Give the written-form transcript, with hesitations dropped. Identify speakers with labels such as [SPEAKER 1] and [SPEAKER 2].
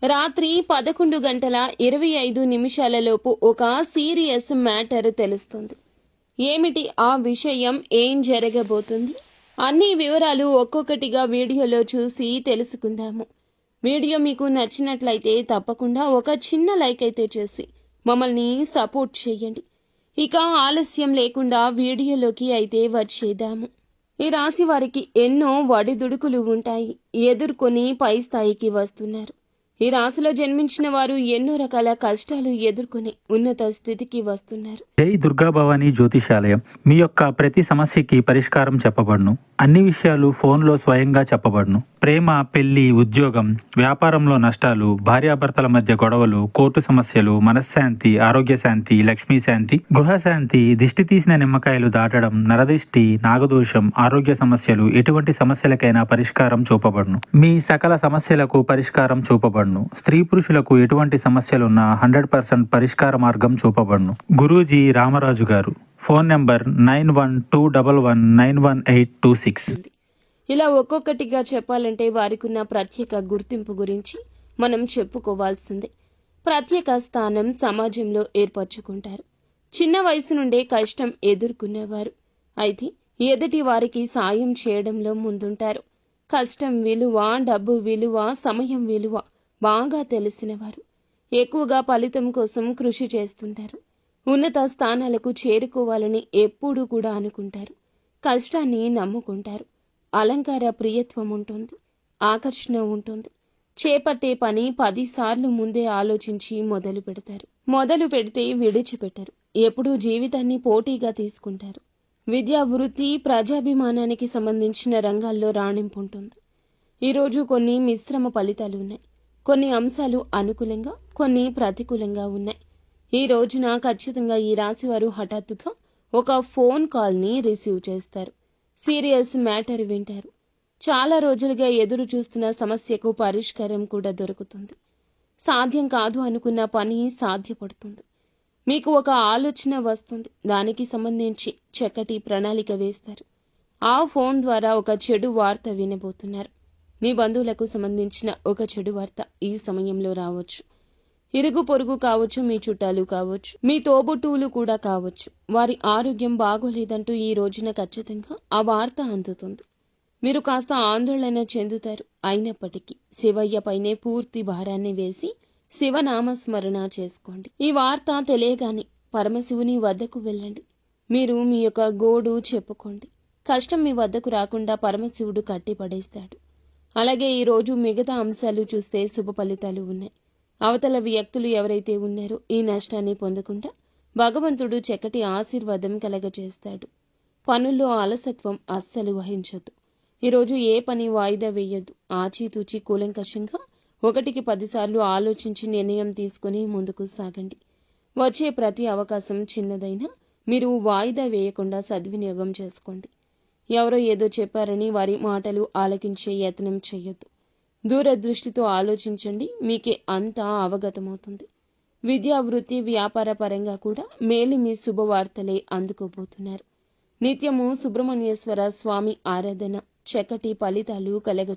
[SPEAKER 1] రాత్రి 11:25 ఒక serious matter తెలుస్తుంది. ఏమిటి ఆ విషయం? ఏం జరగబోతుంది? అన్ని వివరాలు ఒక్కొక్కటిగా వీడియోలో చూసి తెలుసుకుందాము. వీడియో మీకు నచ్చినట్లయితే తప్పకుండా ఒక చిన్న లైక్ అయితే చేసి మమ్మల్ని సపోర్ట్ చేయండి. ఇక ఆలస్యం లేకుండా వీడియోలోకి అయితే వచ్చేద్దాము. ఈ రాశి వారికి ఎన్నో వడిదుడుకులు ఉంటాయి. ఎదుర్కొని పై స్థాయికి వస్తున్నారు. ఈ రాశిలో జన్మించిన వారు ఎన్నో రకాల కష్టాలు ఎదుర్కొని ఉన్నత స్థితికి వస్తున్నారు.
[SPEAKER 2] జై దుర్గా భవానీ జ్యోతిషాలయం. మీ యొక్క ప్రతి సమస్యకి పరిష్కారం చెప్పబడును. అన్ని విషయాలు ఫోన్లో స్వయంగా చెప్పబడును. ప్రేమ, పెళ్లి, ఉద్యోగం, వ్యాపారంలో నష్టాలు, భార్యాభర్తల మధ్య గొడవలు, కోర్టు సమస్యలు, మనశ్శాంతి, ఆరోగ్య శాంతి, లక్ష్మీ శాంతి, గృహశాంతి, దిష్టి తీసిన నిమ్మకాయలు దాటడం, నరదిష్టి, నాగదోషం, ఆరోగ్య సమస్యలు, ఎటువంటి సమస్యలకైనా పరిష్కారం చూపబడును. మీ సకల సమస్యలకు పరిష్కారం చూపబడును. స్త్రీ పురుషులకు ఎటువంటి సమస్యలున్నా 100% పరిష్కార మార్గం చూపబడును. గురూజీ రామరాజు గారు. Phone number 9121191826.
[SPEAKER 1] ఇలా ఒక్కొక్కటిగా చెప్పాలంటే వారికున్న ప్రత్యేక గుర్తింపు గురించి మనం చెప్పుకోవాల్సిందే. ప్రత్యేక స్థానం సమాజంలో ఏర్పరచుకుంటారు. చిన్న వయసు నుండే కష్టం ఎదుర్కొనేవారు. అయితే ఎదుటి వారికి సాయం చేయడంలో ముందుంటారు. కష్టం విలువ, డబ్బు విలువ, సమయం విలువ బాగా తెలిసినవారు. ఎక్కువగా ఫలితం కోసం కృషి చేస్తుంటారు. ఉన్నత స్థానాలకు చేరుకోవాలని ఎప్పుడూ కూడా అనుకుంటారు. కష్టాన్ని నమ్ముకుంటారు. అలంకార ప్రియత్వం ఉంటుంది. ఆకర్షణ ఉంటుంది. చేపట్టే పని 10 సార్లు ముందే ఆలోచించి మొదలు పెడతారు. మొదలు పెడితే విడిచిపెట్టరు. ఎప్పుడూ జీవితాన్ని పోటీగా తీసుకుంటారు. విద్యా, వృత్తి, ప్రజాభిమానానికి సంబంధించిన రంగాల్లో రాణింపు ఉంటుంది. ఈరోజు కొన్ని మిశ్రమ ఫలితాలు ఉన్నాయి. కొన్ని అంశాలు అనుకూలంగా, కొన్ని ప్రతికూలంగా ఉన్నాయి. ఈ రోజున ఖచ్చితంగా ఈ రాశివారు హఠాత్తుగా ఒక ఫోన్ కాల్ని రిసీవ్ చేస్తారు. సీరియస్ మ్యాటర్ వింటారు. చాలా రోజులుగా ఎదురు చూస్తున్న సమస్యకు పరిష్కారం కూడా దొరుకుతుంది. సాధ్యం కాదు అనుకున్న పని సాధ్యపడుతుంది. మీకు ఒక ఆలోచన వస్తుంది. దానికి సంబంధించి చక్కటి ప్రణాళిక వేస్తారు. ఆ ఫోన్ ద్వారా ఒక చెడు వార్త వినబోతున్నారు. మీ బంధువులకు సంబంధించిన ఒక చెడు వార్త ఈ సమయంలో రావచ్చు. ఇరుగు పొరుగు కావచ్చు, మీ చుట్టాలు కావచ్చు, మీ తోబుట్టువులు కూడా కావచ్చు. వారి ఆరోగ్యం బాగోలేదంటూ ఈ రోజున ఖచ్చితంగా ఆ వార్త అందుతుంది. మీరు కాస్త ఆందోళన చెందుతారు. అయినప్పటికీ శివయ్య పైనే పూర్తి భారాన్ని వేసి శివనామస్మరణ చేసుకోండి. ఈ వార్త తెలియగానే పరమశివుని వద్దకు వెళ్ళండి. మీరు మీ యొక్క గోడు చెప్పుకోండి. కష్టం మీ వద్దకు రాకుండా పరమశివుడు కట్టిపడేస్తాడు. అలాగే ఈరోజు మిగతా అంశాలు చూస్తే శుభ ఫలితాలు ఉన్నాయి. అవతల వ్యక్తులు ఎవరైతే ఉన్నారో ఈ నష్టాన్ని పొందకుండా భగవంతుడు చక్కటి ఆశీర్వాదం కలగజేస్తాడు. పనుల్లో అలసత్వం అస్సలు వహించొద్దు. ఈరోజు ఏ పని వాయిదా వేయొద్దు. ఆచితూచి కూలంకషంగా 1కి 10 సార్లు ఆలోచించి నిర్ణయం తీసుకుని ముందుకు సాగండి. వచ్చే ప్రతి అవకాశం చిన్నదైనా మీరు వాయిదా వేయకుండా సద్వినియోగం చేసుకోండి. ఎవరో ఏదో చెప్పారని వారి మాటలు ఆలకించే యత్నం చేయొద్దు. దూరదృష్టితో ఆలోచించండి. మీకే అంతా అవగతమవుతుంది. విద్యా, వృత్తి, వ్యాపార పరంగా కూడా మేలిమి శుభవార్తలే అందుకోబోతున్నారు. నిత్యము సుబ్రహ్మణ్యేశ్వర స్వామి ఆరాధన చక్కటి ఫలితాలు కలగ